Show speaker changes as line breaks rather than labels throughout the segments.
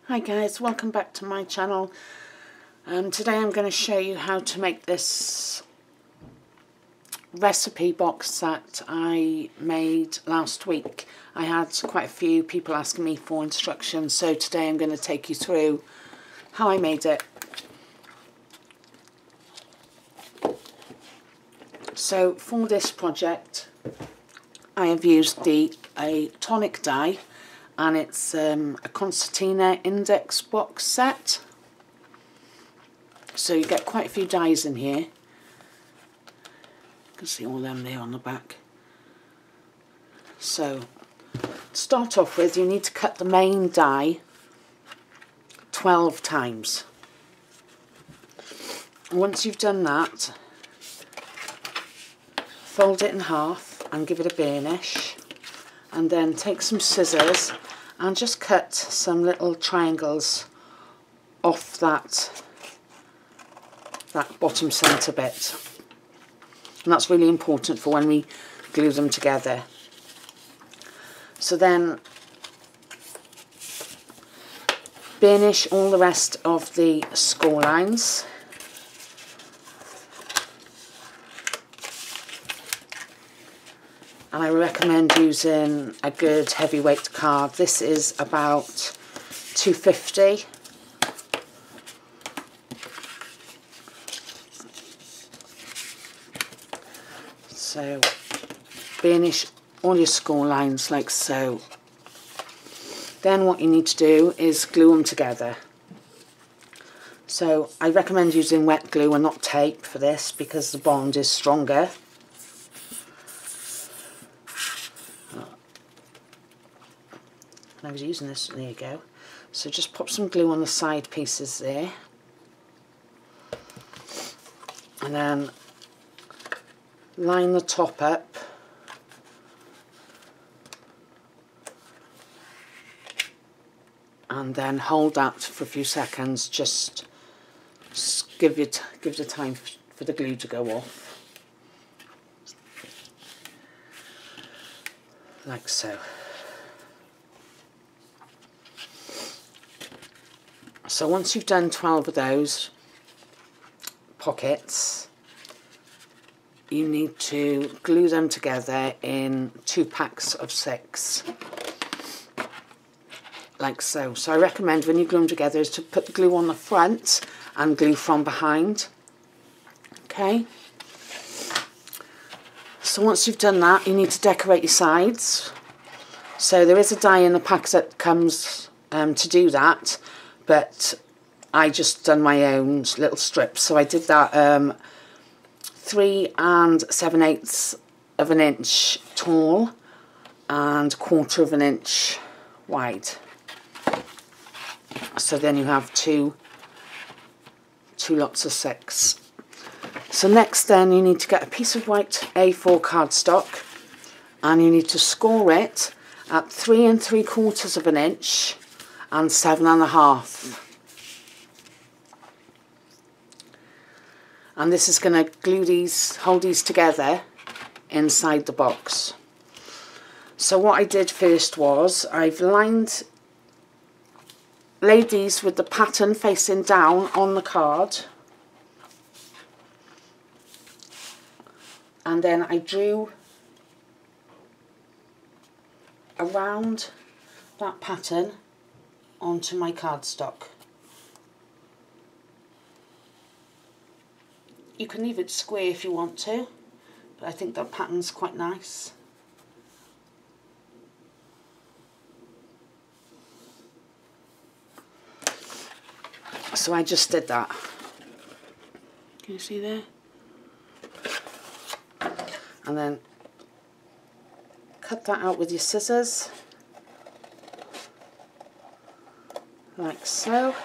Hi guys, welcome back to my channel. Today I'm going to show you how to make this recipe box that I made last week. I had quite a few people asking me for instructions, so today I'm going to take you through how I made it. So for this project I have used a tonic die, and it's a concertina index box set. So you get quite a few dies in here. You can see all them there on the back. So to start off with, you need to cut the main die 12 times. Once you've done that, fold it in half and give it a burnish, and then take some scissors and just cut some little triangles off that bottom centre bit. And that's really important for when we glue them together. So then burnish all the rest of the score lines. And I recommend using a good heavyweight card. This is about 250. So burnish all your score lines like so. Then what you need to do is glue them together. So I recommend using wet glue and not tape for this because the bond is stronger. I was using this, there you go. So just pop some glue on the side pieces there. And then line the top up. And then hold that for a few seconds, just give it time for the glue to go off. Like so. So once you've done 12 of those pockets, you need to glue them together in 2 packs of 6. Like so. So I recommend when you glue them together is to put the glue on the front and glue from behind. Okay. So once you've done that, you need to decorate your sides. So there is a die in the pack that comes to do that. But I just done my own little strips. So I did that 3 7/8 of an inch tall and 1/4 of an inch wide. So then you have two lots of 6. So next then you need to get a piece of white A4 cardstock, and you need to score it at 3 3/4 of an inch and 7 1/2. And this is going to hold these together inside the box. So what I did first was I've laid these with the pattern facing down on the card, and then I drew around that pattern onto my cardstock. You can leave it square if you want to, but I think that pattern's quite nice. So I just did that. Can you see there? And then cut that out with your scissors. Like so.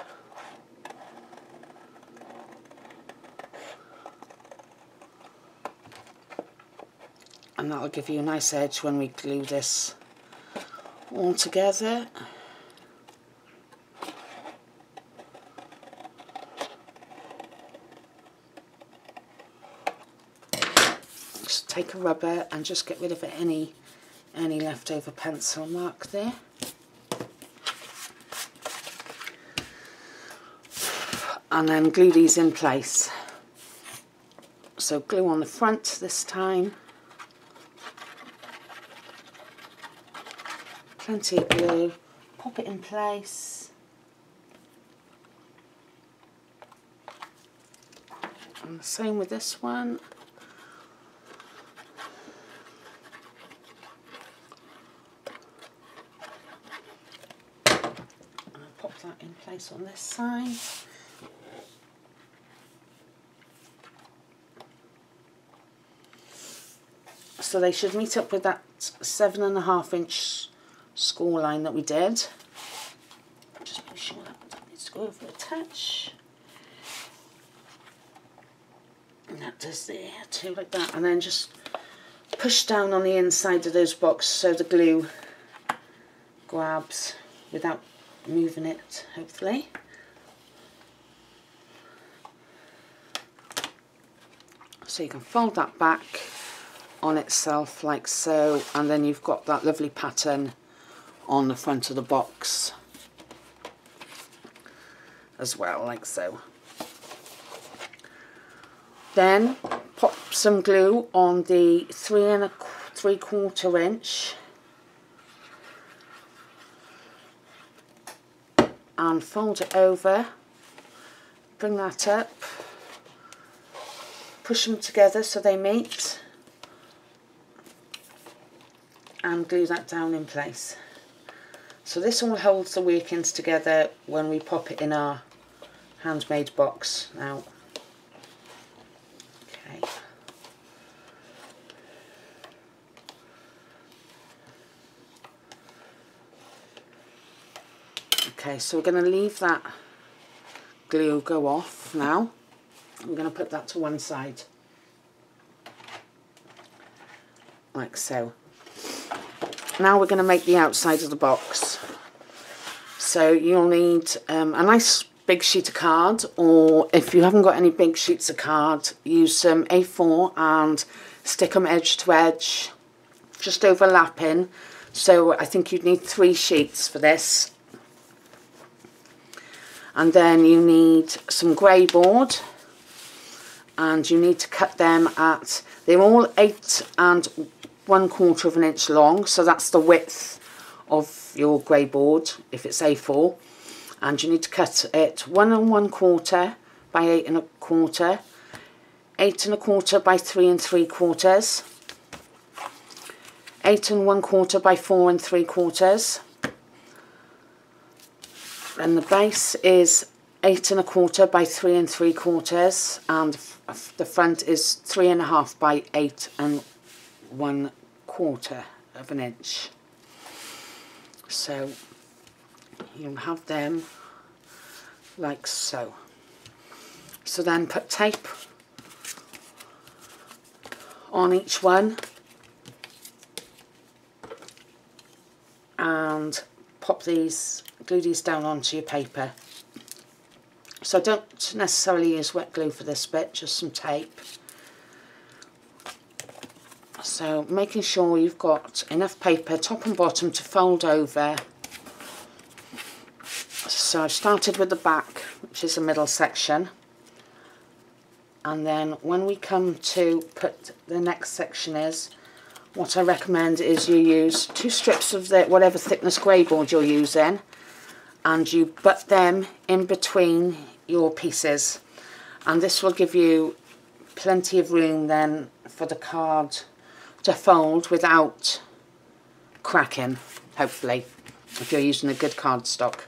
And that'll give you a nice edge when we glue this all together. Just take a rubber and just get rid of any leftover pencil mark there. and then glue these in place. So glue on the front this time. Plenty of glue. Pop it in place. And the same with this one. And I'll pop that in place on this side. So they should meet up with that 7.5 inch score line that we did. Just make sure that needs to go over a touch. And that does there too, like that. And then just push down on the inside of those blocks so the glue grabs without moving it, hopefully. So you can fold that back on itself like so, and then you've got that lovely pattern on the front of the box as well, like so. Then pop some glue on the 3 3/4 inch and fold it over, bring that up, push them together so they meet, and glue that down in place. So this all holds the workings together when we pop it in our handmade box now. Okay. Okay, so we're going to leave that glue go off now. I'm going to put that to one side, like so. Now we're going to make the outside of the box. So you'll need a nice big sheet of card, or if you haven't got any big sheets of card, use some A4 and stick them edge to edge, just overlapping. So I think you'd need 3 sheets for this. And then you need some grey board, and you need to cut them at, they're all 8 1/4 inch long, so that's the width of your grey board if it's A4, and you need to cut it 1 1/4 by 8 1/4, 8 1/4 by 3 3/4, 8 1/4 by 4 3/4, and the base is 8 1/4 by 3 3/4, and the front is 3.5 by 8 1/4 of an inch. So you'll have them like so. So then put tape on each one and pop these, glue these down onto your paper. So don't necessarily use wet glue for this bit, just some tape. So making sure you've got enough paper top and bottom to fold over. So I've started with the back, which is the middle section, and then when we come to put the next section is, what I recommend is you use 2 strips of the whatever thickness grey board you're using, and you butt them in between your pieces, and this will give you plenty of room then for the card to fold without cracking, hopefully, if you're using a good cardstock.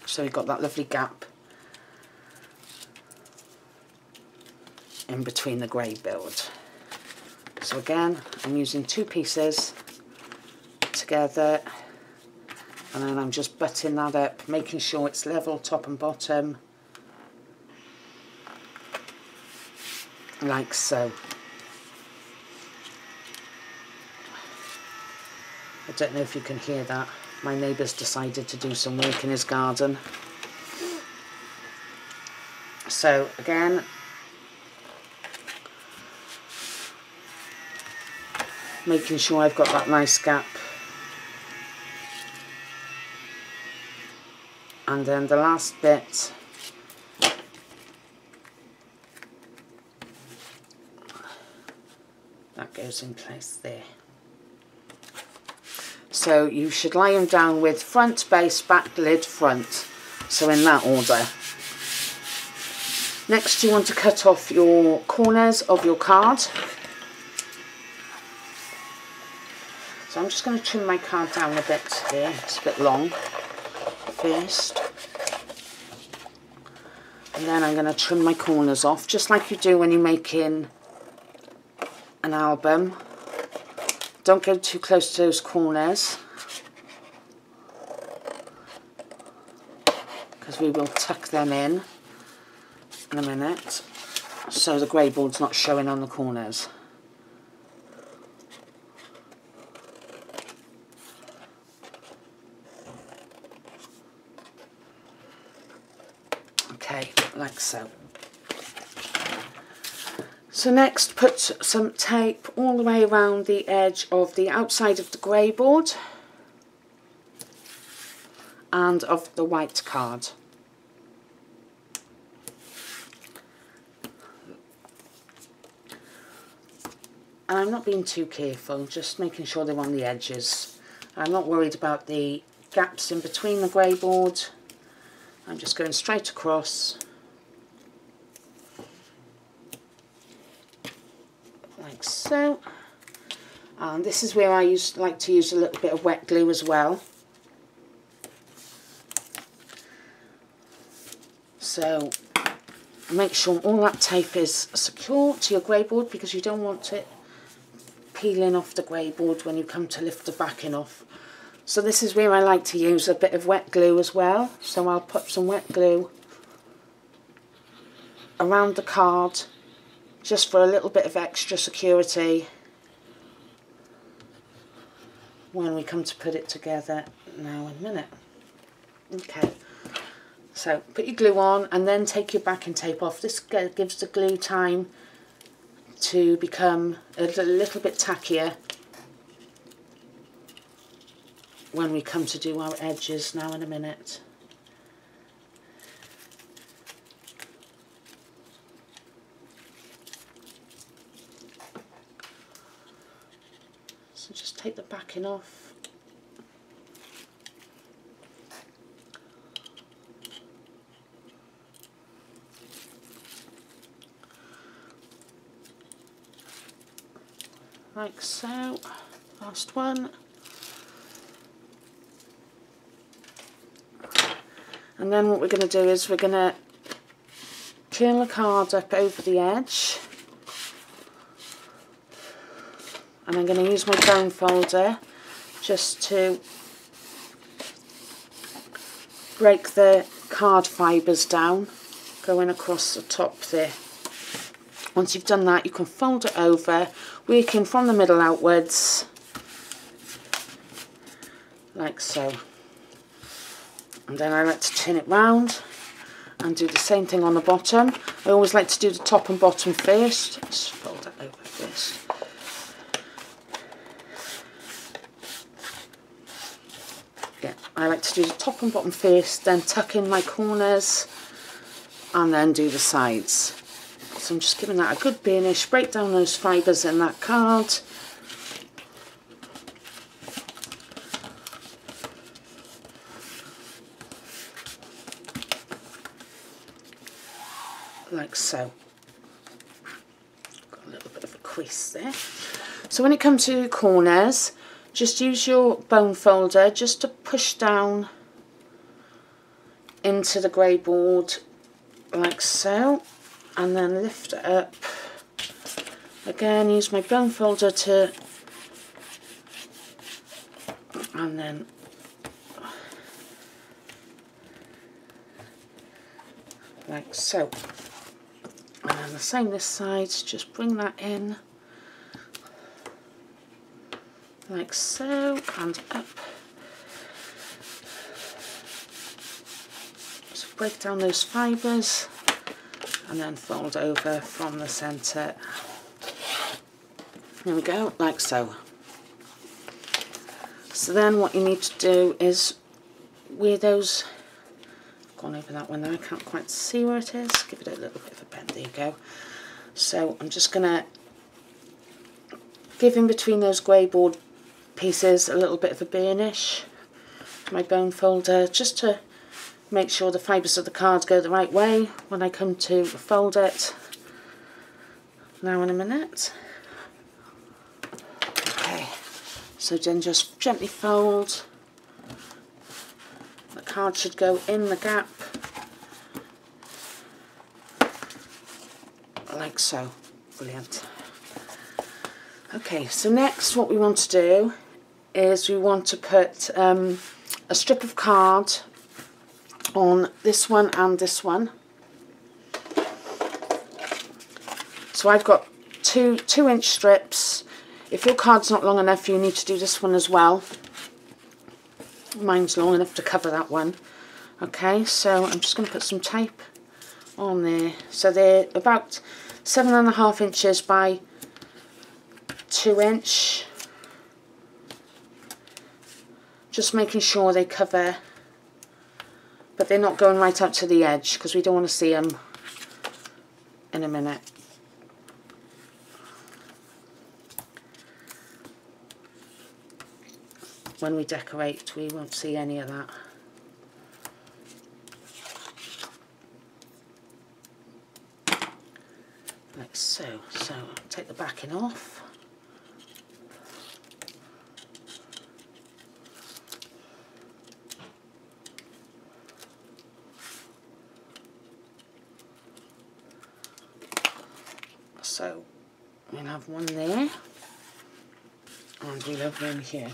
So you've got that lovely gap in between the grey build. So again, I'm using 2 pieces together, and then I'm just butting that up, making sure it's level top and bottom, like so. I don't know if you can hear that. My neighbour's decided to do some work in his garden. So again, making sure I've got that nice gap. And then the last bit, that goes in place there. So you should lie them down with front, base, back, lid, front. So in that order. Next you want to cut off your corners of your card. So I'm just going to trim my card down a bit here, it's a bit long first. And then I'm going to trim my corners off, just like you do when you're making an album. Don't go too close to those corners, because we will tuck them in a minute, so the grey board's not showing on the corners. Okay, like so. So next, put some tape all the way around the edge of the outside of the grey board and of the white card. And I'm not being too careful, just making sure they're on the edges. I'm not worried about the gaps in between the grey board. I'm just going straight across, like so. And this is where I like to use a little bit of wet glue as well. So make sure all that tape is secure to your grey board, because you don't want it peeling off the grey board when you come to lift the backing off. So this is where I like to use a bit of wet glue as well. So I'll put some wet glue around the card just for a little bit of extra security when we come to put it together now in a minute. Okay, so put your glue on and then take your backing tape off. This gives the glue time to become a little bit tackier when we come to do our edges now in a minute. So just take the backing off. Like so. Last one. And then what we're going to do is we're going to curl the card up over the edge. And I'm going to use my bone folder just to break the card fibres down, going across the top there. Once you've done that, you can fold it over, working from the middle outwards, like so. And then I like to turn it round and do the same thing on the bottom. I always like to do the top and bottom first. Let's fold it over first. Yeah, I like to do the top and bottom first, then tuck in my corners and then do the sides. So I'm just giving that a good burnish, break down those fibres in that card. Like so. Got a little bit of a crease there. So when it comes to corners, just use your bone folder just to push down into the grey board like so, and then lift it up. Again, use my bone folder to, and then like so. And then the same this side, just bring that in like so and up. So break down those fibres and then fold over from the centre. There we go, like so. So then what you need to do is wear those, I've gone over that one there, I can't quite see where it is, give it a little bit of a bend, there you go. So I'm just going to give in between those grey board pieces a little bit of a burnish to my bone folder, just to make sure the fibres of the card go the right way when I come to fold it. Now in a minute. Okay, so then just gently fold. The card should go in the gap, like so. Brilliant. Okay, so next what we want to do is we want to put a strip of card on this one and this one. So I've got two 2-inch strips. If your card's not long enough, you need to do this one as well. Mine's long enough to cover that one. Okay, so I'm just going to put some tape on there. So they're about 7.5 inches by 2 inch. Just making sure they cover, but they're not going right up to the edge because we don't want to see them in a minute. When we decorate, we won't see any of that. Like so. So take the backing off. So we'll have one there, and we'll have one here.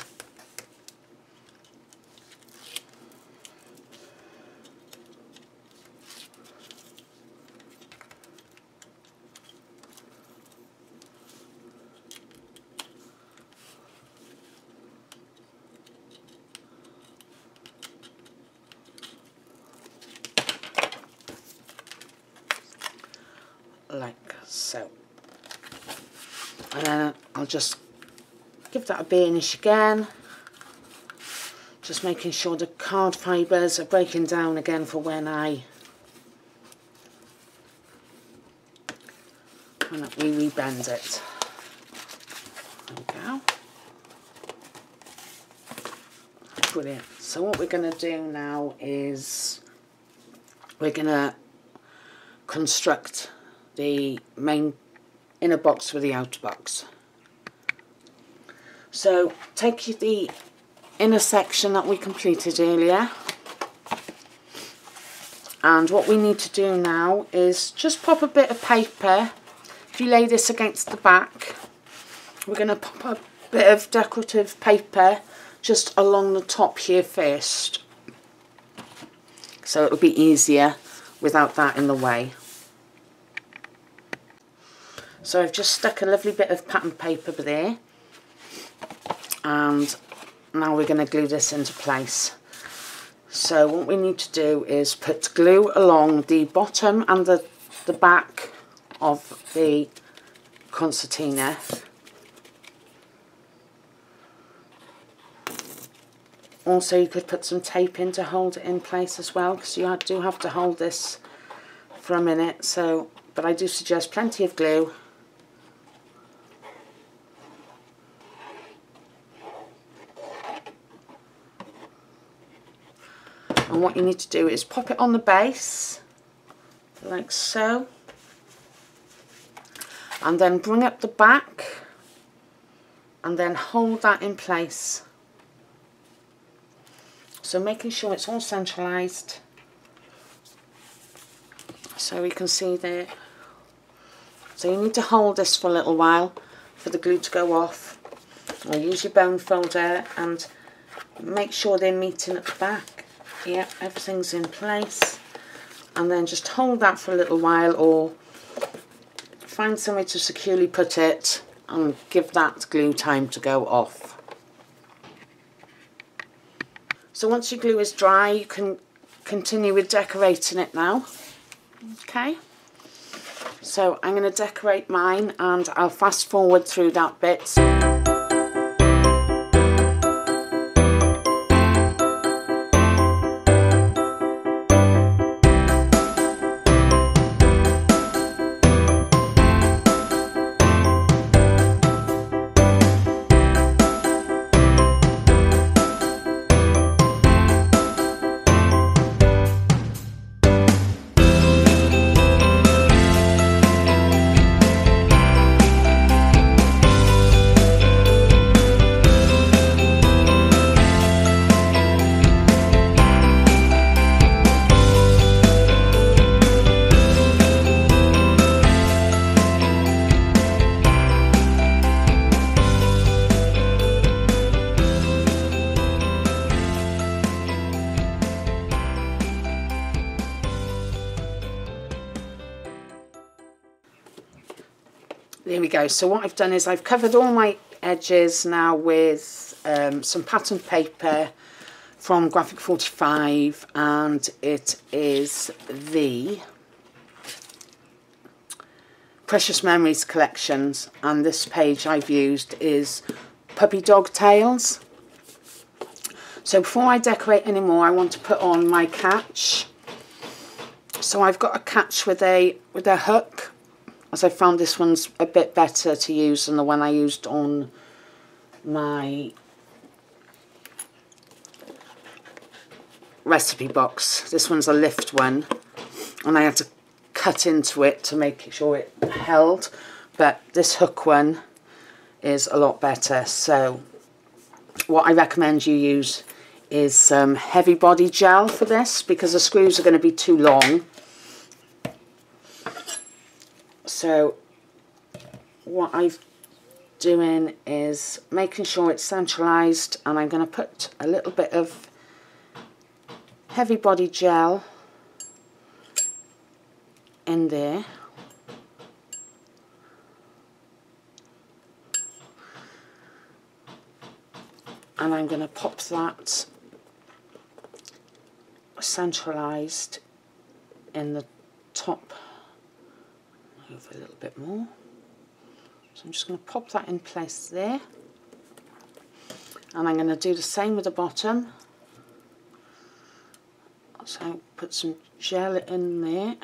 Like so. And then I'll just give that a burnish again, just making sure the card fibres are breaking down again for when we rebend it. There we go. Brilliant. So what we're going to do now is we're going to construct the main inner box with the outer box. So take the inner section that we completed earlier, and what we need to do now is just pop a bit of paper. If you lay this against the back, we're going to pop a bit of decorative paper just along the top here first, so it'll be easier without that in the way. So I've just stuck a lovely bit of pattern paper there, and now we're going to glue this into place. So what we need to do is put glue along the bottom and the back of the concertina. Also you could put some tape in to hold it in place as well, because you do have to hold this for a minute. So, but I do suggest plenty of glue. And what you need to do is pop it on the base, like so, and then bring up the back, and then hold that in place. So making sure it's all centralised, so we can see there. So you need to hold this for a little while for the glue to go off. Or use your bone folder and make sure they're meeting at the back. Yeah, everything's in place, and then just hold that for a little while, or find somewhere to securely put it and give that glue time to go off. So once your glue is dry, you can continue with decorating it now. Okay, so I'm going to decorate mine, and I'll fast forward through that bit. there we go. So what I've done is I've covered all my edges now with some patterned paper from Graphic 45, and it is the Precious Memories collections, and this page I've used is Puppy Dog Tales. So before I decorate anymore, I want to put on my catch. So I've got a catch with a hook, as I found this one's a bit better to use than the one I used on my recipe box. This one's a lift one, and I had to cut into it to make sure it held, but this hook one is a lot better. So what I recommend you use is some heavy body gel for this, because the screws are going to be too long. So what I'm doing is making sure it's centralized, and I'm going to put a little bit of heavy body gel in there, and I'm going to pop that centralized in the top. Move a little bit more. So I'm just going to pop that in place there, and I'm going to do the same with the bottom. So put some gel in there.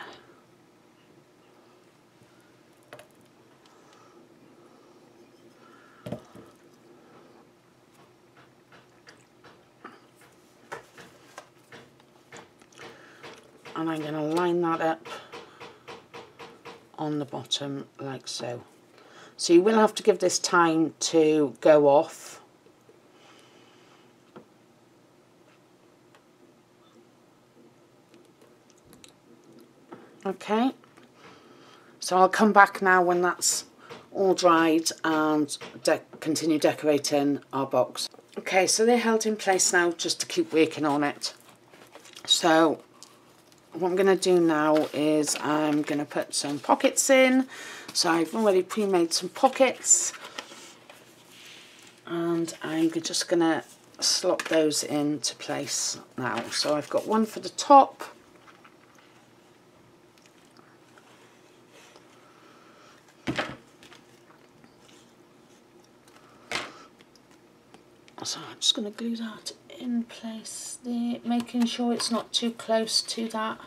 And I'm going to line that up on the bottom like so. So you will have to give this time to go off. Okay, so I'll come back now when that's all dried and continue decorating our box. Okay, so they're held in place now just to keep working on it. So what I'm going to do now is I'm going to put some pockets in. So I've already pre-made some pockets, and I'm just going to slot those into place now. So I've got one for the top, so I'm just going to glue that in place there, making sure it's not too close to that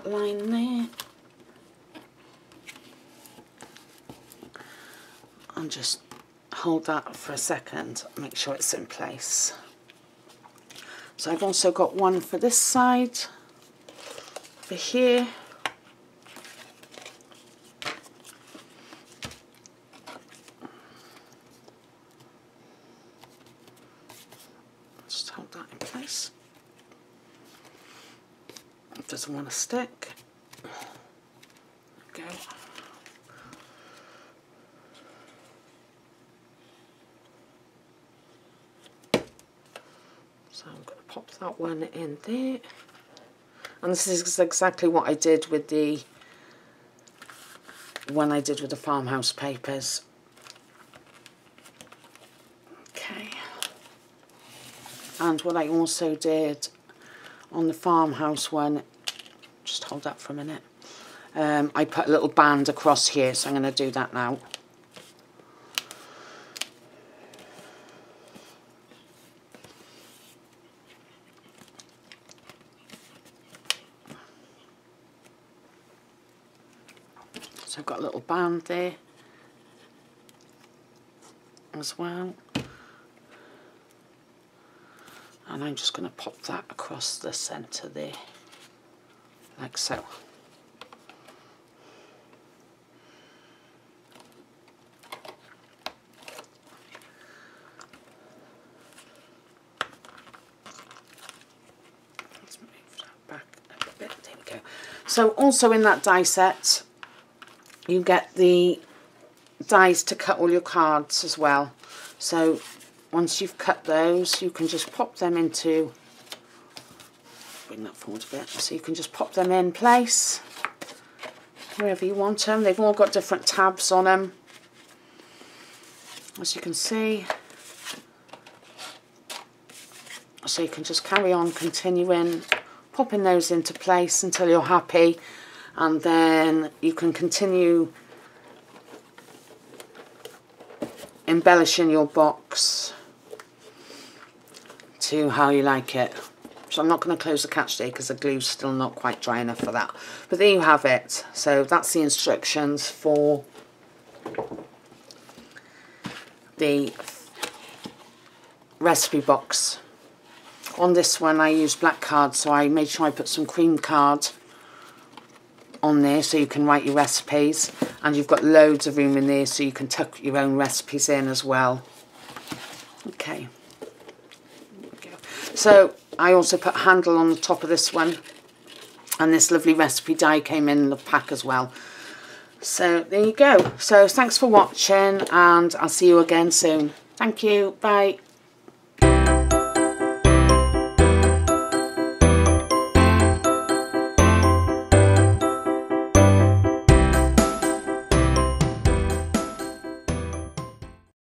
line there, and just hold that for a second, make sure it's in place. So I've also got one for this side, for here. Just hold that in place. It doesn't want to stick. There we go. So I'm going to pop that one in there. And this is exactly what I did with the one I did with the farmhouse papers. Okay. And what I also did on the farmhouse one, just hold that for a minute, I put a little band across here, so I'm going to do that now. So I've got a little band there as well. And I'm just going to pop that across the centre there, like so. Let's move that back a bit. There we go. So also in that die set, you get the dies to cut all your cards as well. So once you've cut those, you can just pop them into, bring that forward a bit, so you can just pop them in place, wherever you want them. They've all got different tabs on them, as you can see. So you can just carry on continuing, popping those into place until you're happy, and then you can continue embellishing your box to how you like it. So I'm not going to close the catch today because the glue's still not quite dry enough for that. But there you have it. So that's the instructions for the recipe box. On this one I used black card, so I made sure I put some cream card on there so you can write your recipes, and you've got loads of room in there so you can tuck your own recipes in as well. Okay. So I also put a handle on the top of this one, and this lovely recipe die came in the pack as well. So there you go. So thanks for watching, and I'll see you again soon. Thank you. Bye.